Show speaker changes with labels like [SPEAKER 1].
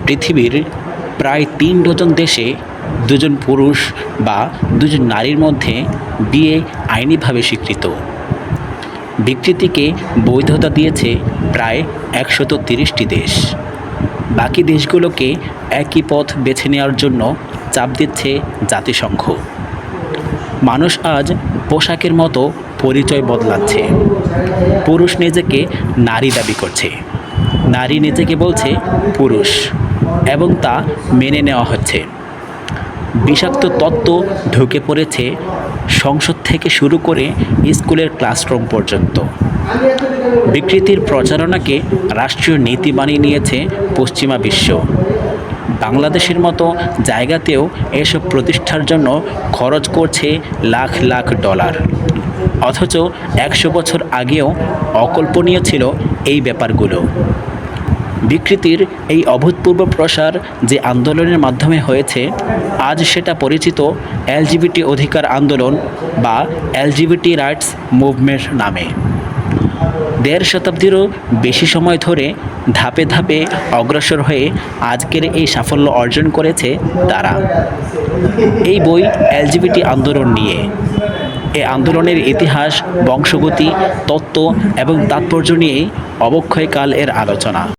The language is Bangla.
[SPEAKER 1] পৃথিবীর প্রায় ৩ ডজন দেশে দুজন পুরুষ বা দুজন নারীর মধ্যে বিয়ে আইনিভাবে স্বীকৃত। বিকৃতিকে বৈধতা দিয়েছে প্রায় ১৩০টি দেশ। বাকি দেশগুলোকে একই পথ বেছে নেওয়ার জন্য চাপ দিচ্ছে জাতিসংঘ। মানুষ আজ পোশাকের মতো পরিচয় বদলাচ্ছে। পুরুষ নিজেকে নারী দাবি করছে, নারী নিজেকে বলছে পুরুষ, এবং তা মেনে নেওয়া হচ্ছে। বিষাক্ত তত্ত্ব ঢুকে পড়েছে সংসদ থেকে শুরু করে স্কুলের ক্লাসরুম পর্যন্ত। বিকৃতির প্রচারণাকে রাষ্ট্রীয় নীতি বানিয়ে নিয়েছে পশ্চিমা বিশ্ব। বাংলাদেশের মতো জায়গাতেও এসব প্রতিষ্ঠার জন্য খরচ করছে লাখ লাখ ডলার। অথচ ১০০ বছর আগেও অকল্পনীয় ছিল এই ব্যাপারগুলো। বিকৃতির এই অভূতপূর্ব প্রসার যে আন্দোলনের মাধ্যমে হয়েছে, আজ সেটা পরিচিত এলজিবিটি অধিকার আন্দোলন বা এলজিবিটি রাইটস মুভমেন্ট নামে। ১.৫ শতাব্দীরও বেশি সময় ধরে ধাপে ধাপে অগ্রসর হয়ে আজকের এই সাফল্য অর্জন করেছে তারা। এই বই এলজিবিটি আন্দোলন নিয়ে। এ আন্দোলনের ইতিহাস, বংশগতি, তত্ত্ব এবং তাৎপর্য নিয়ে অবক্ষয়কাল এর আলোচনা।